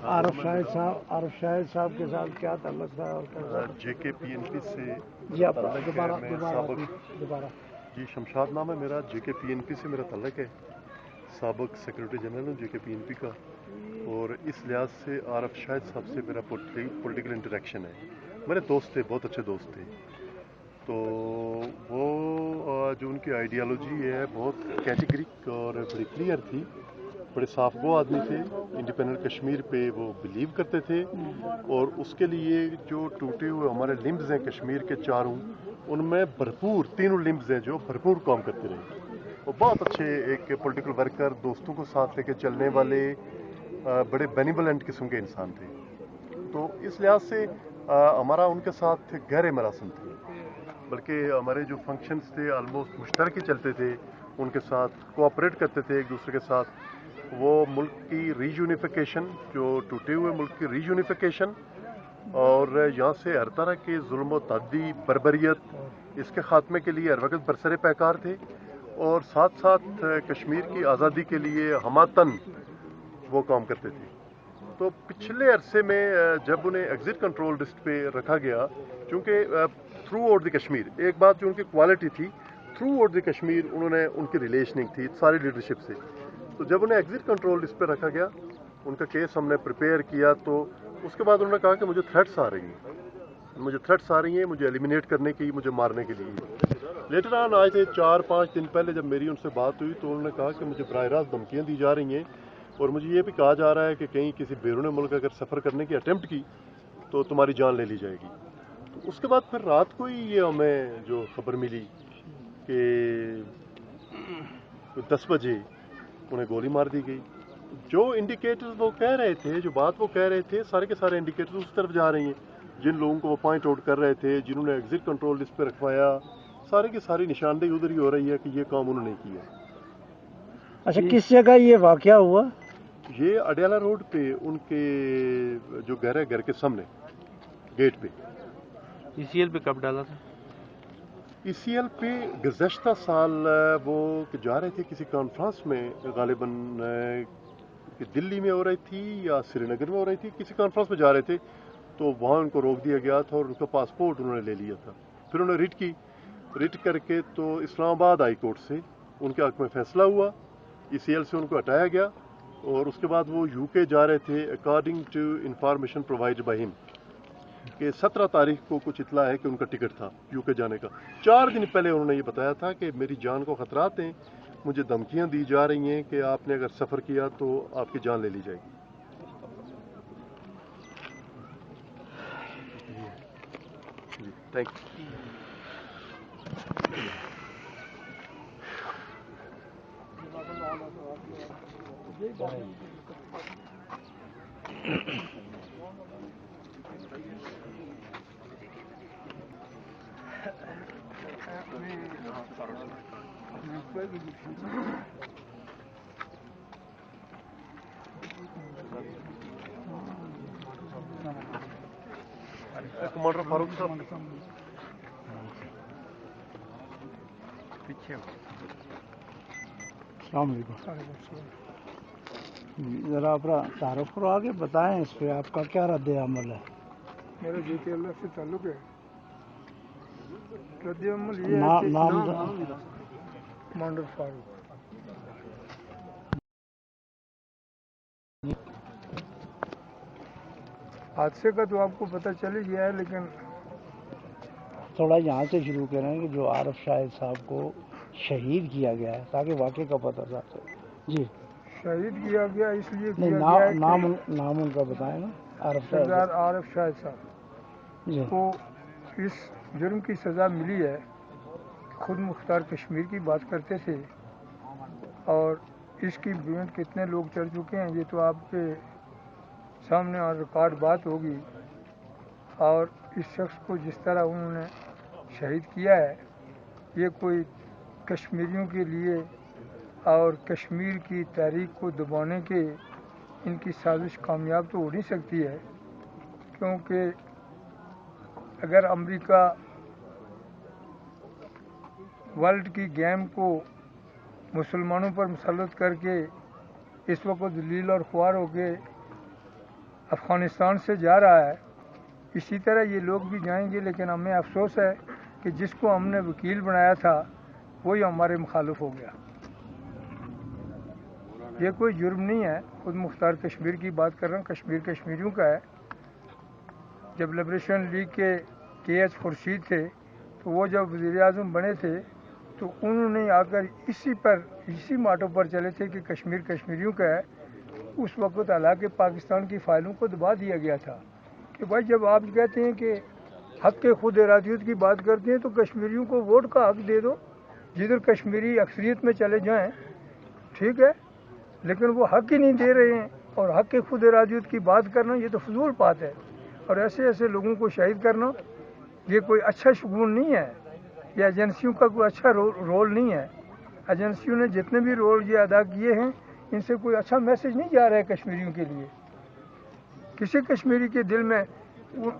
عارف شاہد صاحب کے ساتھ کیا تعلق تھا اور کیسا؟ جے کے پی این پی سے جی آپ دوبارہ جی شمشاد نام ہے میرا. جے کے پی این پی سے میرا تعلق ہے. سابق سیکرٹری جنرل ہوں جے کے پی این پی کا, اور اس لحاظ سے عارف شاہد صاحب سے میرا پولیٹیکل انٹریکشن ہے. میرے دوست تھے, بہت اچھے دوست تھے. تو وہ جو ان کی آئیڈیالوجی ہے بہت کیٹیگرک اور بڑی کلیئر تھی. بڑے صاف گو آدمی تھے. انڈیپینڈنٹ کشمیر پہ وہ بلیو کرتے تھے, اور اس کے لیے جو ٹوٹے ہوئے ہمارے لمبز ہیں کشمیر کے چاروں, ان میں بھرپور تینوں لمبز ہیں جو بھرپور کام کرتے رہے. وہ بہت اچھے ایک پولیٹیکل ورکر, دوستوں کو ساتھ لے کے چلنے والے بڑے بینیولنٹ قسم کے انسان تھے. تو اس لحاظ سے ہمارا ان کے ساتھ گہرے مراسم تھے, بلکہ ہمارے جو فنکشنز تھے آلموسٹ مشترک ہی چلتے تھے. ان کے ساتھ کوآپریٹ کرتے تھے ایک دوسرے کے ساتھ. وہ ملک کی ری یونیفیکیشن, جو ٹوٹے ہوئے ملک کی ری یونیفیکیشن, اور یہاں سے ہر طرح کے ظلم و تعدی, بربریت, اس کے خاتمے کے لیے ہر وقت برسر پیکار تھے. اور ساتھ ساتھ کشمیر کی آزادی کے لیے ہماتن وہ کام کرتے تھے. تو پچھلے عرصے میں جب انہیں ایگزٹ کنٹرول لسٹ پہ رکھا گیا, چونکہ تھرو آؤٹ دی کشمیر, ایک بات جو ان کی کوالٹی تھی, تھرو آؤٹ دی کشمیر انہوں نے, ان کی ریلیشننگ تھی ساری لیڈرشپ سے. تو جب انہیں ایگزٹ کنٹرول لسٹ پہ رکھا گیا, ان کا کیس ہم نے پریپیئر کیا, تو اس کے بعد انہوں نے کہا کہ مجھے تھریٹس آ رہی ہیں, مجھے ایلیمینیٹ کرنے کی, مجھے مارنے کے لیے. لیٹر آن آج سے 4-5 دن پہلے جب میری ان سے بات ہوئی تو انہوں نے کہا کہ مجھے براہ راست دھمکیاں دی جا رہی ہیں, اور مجھے یہ بھی کہا جا رہا ہے کہ کہیں کسی بیرون ملک اگر سفر کرنے کی اٹیمپٹ کی تو تمہاری جان لے لی جائے گی. تو اس کے بعد پھر رات کو ہی یہ ہمیں جو خبر ملی کہ 10 بجے انہیں گولی مار دی گئی. جو انڈیکیٹرز وہ کہہ رہے تھے, جو بات وہ کہہ رہے تھے, سارے کے سارے انڈیکیٹرز اس طرف جا رہی ہیں. جن لوگوں کو وہ پوائنٹ آؤٹ کر رہے تھے, جنہوں نے ایگزٹ کنٹرول لسٹ پہ رکھوایا, سارے کی ساری نشاندہی ادھر ہی ہو رہی ہے کہ یہ کام انہوں نے کیا. اچھا, کس جگہ یہ واقعہ ہوا؟ یہ اڈیالہ روڈ پہ, ان کے جو گھر ہے, گھر کے سامنے گیٹ پہ. ای سی ایل پہ کب ڈالا تھا؟ ای سی ایل پہ گزشتہ سال وہ جا رہے تھے کسی کانفرنس میں, غالباً دلی میں ہو رہی تھی یا سری نگر میں ہو رہی تھی, کسی کانفرنس میں جا رہے تھے. تو وہاں ان کو روک دیا گیا تھا, اور ان کا پاسپورٹ انہوں نے لے لیا تھا. پھر انہوں نے ریٹ کی, ریٹ کر کے تو اسلام آباد ہائی کورٹ سے ان کے حق میں فیصلہ ہوا. ای سی ایل سے ان کو ہٹایا گیا, اور اس کے بعد وہ یو کے جا رہے تھے. According to information provide by ہم, کہ 17 تاریخ کو کچھ اطلاع ہے کہ ان کا ٹکٹ تھا یو کے جانے کا. 4 دن پہلے انہوں نے یہ بتایا تھا کہ میری جان کو خطرات ہیں, مجھے دھمکیاں دی جا رہی ہیں کہ آپ نے اگر سفر کیا تو آپ کی جان لے لی جائے گی. جی تھینک یو. کمانڈر فاروق صاحب پیچھے السلام علیکم. ذرا اپنا تعارف کرو, آگے بتائیں اس پہ آپ کا کیا رد عمل ہے. میرا جے کے اللہ سے تعلق ہے. رد عمل یہ ہے کہ نام کمانڈر فاروق. حادثے کا تو آپ کو پتہ چل ہی گیا ہے, لیکن تھوڑا یہاں سے شروع کریں کہ جو عارف شاہد صاحب کو شہید کیا گیا ہے, تاکہ واقعے کا پتہ چل. جی, شہید کیا گیا اس لیے نہیں, کیا گیا ہے نام ان کا بتائیں نا. عارف سردار عارف شاہد صاحب جی, کو اس جرم کی سزا ملی ہے. خود مختار کشمیر کی بات کرتے تھے, اور اس کی بنیاد کتنے لوگ چڑھ چکے ہیں یہ تو آپ کے سامنے اور ریکارڈ بات ہوگی. اور اس شخص کو جس طرح انہوں نے شہید کیا ہے, یہ کوئی کشمیریوں کے لیے اور کشمیر کی تحریک کو دبانے کے ان کی سازش کامیاب تو ہو نہیں سکتی ہے, کیونکہ اگر امریکہ ورلڈ کی گیم کو مسلمانوں پر مسلط کر کے اس وقت ذلیل اور خوار ہو کے افغانستان سے جا رہا ہے، اسی طرح یہ لوگ بھی جائیں گے، لیکن ہمیں افسوس ہے کہ جس کو ہم نے وکیل بنایا تھا وہی ہمارے مخالف ہو گیا۔ یہ کوئی جرم نہیں ہے، خود مختار کشمیر کی بات کر رہا ہوں، کشمیر کشمیریوں کا ہے۔ جب لبریشن لیگ کے ایچ خورشید تھے تو وہ جب وزیر اعظم بنے تھے تو انہوں نے آ کر اسی ماٹو پر چلے تھے کہ کشمیر کشمیریوں کا ہے۔ اس وقت حالانکہ پاکستان کی فائلوں کو دبا دیا گیا تھا کہ بھائی جب آپ کہتے ہیں کہ حق کے خود ارادیت کی بات کرتے ہیں تو کشمیریوں کو ووٹ کا حق دے دو، جدھر کشمیری اکثریت میں چلے جائیں، ٹھیک ہے، لیکن وہ حق ہی نہیں دے رہے ہیں۔ اور حق کے خود ارادیت کی بات کرنا یہ تو فضول بات ہے، اور ایسے لوگوں کو شہید کرنا یہ کوئی اچھا شگون نہیں ہے، یہ ایجنسیوں کا کوئی اچھا رول نہیں ہے۔ ایجنسیوں نے جتنے بھی رول یہ ادا کیے ہیں ان سے کوئی اچھا میسج نہیں جا رہا ہے کشمیریوں کے لیے۔ کسی کشمیری کے دل میں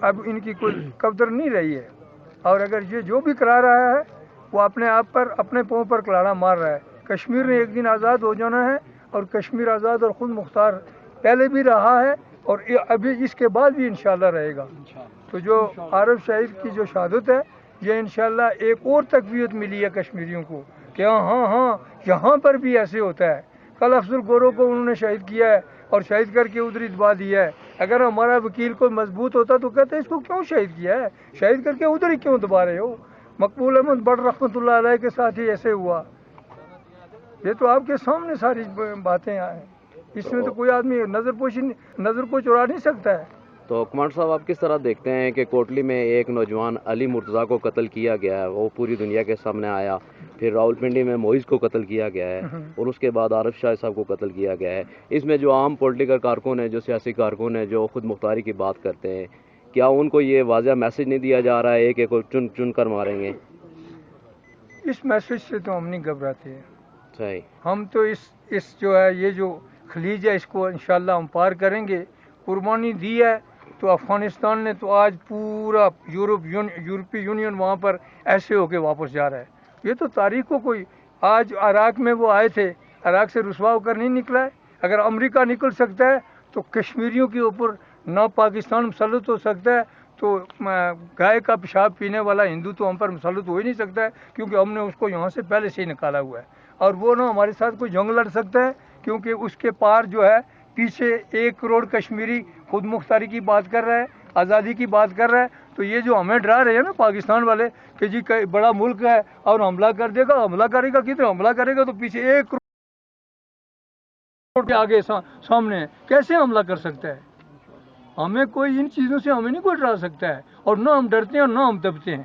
اب ان کی کوئی قدر نہیں رہی ہے، اور اگر یہ جو بھی کرا رہا ہے وہ اپنے آپ پر اپنے پاؤں پر کلاڑا مار رہا ہے۔ کشمیر نے ایک دن آزاد ہو جانا ہے، اور کشمیر آزاد اور خود مختار پہلے بھی رہا ہے اور ابھی اس کے بعد بھی انشاءاللہ رہے گا۔ تو جو عارف شاہد کی جو شہادت ہے یہ انشاءاللہ ایک اور تقویت ملی ہے کشمیریوں کو کہ ہاں یہاں پر بھی ایسے ہوتا ہے۔ کل افضل گورو کو انہوں نے شہید کیا ہے اور شہید کر کے ادھر ہی دبا دیا ہے۔ اگر ہمارا وکیل کوئی مضبوط ہوتا تو کہتے اس کو کیوں شہید کیا ہے، شہید کر کے ادھر ہی کیوں دبا رہے ہو۔ مقبول احمد بٹ رحمۃ اللہ علیہ کے ساتھ ہی ایسے ہوا۔ یہ تو آپ کے سامنے ساری باتیں آئیں، اس میں تو کوئی آدمی نظر کو چرا نہیں سکتا ہے۔ تو کمانڈر صاحب آپ کس طرح دیکھتے ہیں کہ کوٹلی میں ایک نوجوان علی مرتضیٰ کو قتل کیا گیا ہے، وہ پوری دنیا کے سامنے آیا، پھر راولپنڈی میں معیز کو قتل کیا گیا ہے، اور اس کے بعد عارف شاہد صاحب کو قتل کیا گیا ہے۔ اس میں جو عام پولیٹیکل کارکن ہیں، جو سیاسی کارکن ہیں، جو خود مختاری کی بات کرتے ہیں، کیا ان کو یہ واضح میسج نہیں دیا جا رہا ہے کہ کوئی چن کر ماریں گے؟ اس میسج سے تو ہم نہیں گھبراتے ہیں، صحیح، ہم تو اس جو ہے یہ جو خلیج ہے اس کو انشاءاللہ ہم پار کریں گے۔ قربانی دی ہے تو افغانستان نے تو آج پورا یورپی یونین وہاں پر ایسے ہو کے واپس جا رہا ہے۔ یہ تو تاریخ کو کوئی آج عراق میں وہ آئے تھے، عراق سے رسوا ہو کر نہیں نکلا ہے۔ اگر امریکہ نکل سکتا ہے تو کشمیریوں کے اوپر نہ پاکستان مسلط ہو سکتا ہے، تو گائے کا پیشاب پینے والا ہندو تو ہم پر مسلط ہو ہی نہیں سکتا ہے، کیونکہ ہم نے اس کو یہاں سے پہلے سے ہی نکالا ہوا ہے۔ اور وہ نہ ہمارے ساتھ کوئی جنگ لڑ سکتا ہے، کیونکہ اس کے پار جو ہے پیچھے 1 کروڑ کشمیری خود مختاری کی بات کر رہا ہے، آزادی کی بات کر رہا ہے۔ تو یہ جو ہمیں ڈرا رہے ہیں نا پاکستان والے کہ جی بڑا ملک ہے اور حملہ کر دے گا، حملہ کرے گا، کدھر حملہ کرے گا، تو پیچھے 1 کروڑ کے آگے سامنے کیسے حملہ کر سکتا ہے؟ ہمیں کوئی ان چیزوں سے ہمیں نہیں کوئی ڈرا سکتا ہے، اور نہ ہم ڈرتے ہیں اور نہ ہم دبتے ہیں۔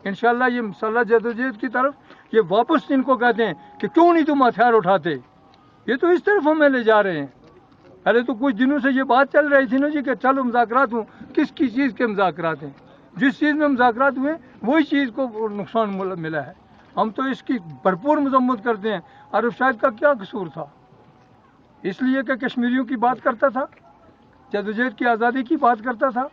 انشاءاللہ یہ مسلح جدوجہد کی طرف یہ واپس ان کو کہتے ہیں کہ کیوں نہیں تم ہتھیار اٹھاتے، یہ تو اس طرف ہمیں لے جا رہے ہیں۔ پہلے تو کچھ دنوں سے یہ بات چل رہی تھی نا جی کہ چلو مذاکرات ہوں، کس کی چیز کے مذاکرات ہیں؟ جس چیز میں مذاکرات ہوئے وہی چیز کو نقصان ملا ہے۔ ہم تو اس کی بھرپور مذمت کرتے ہیں۔ عارف شاہد کا کیا قصور تھا؟ اس لیے کہ کشمیریوں کی بات کرتا تھا، جدوجہد کی آزادی کی بات کرتا تھا۔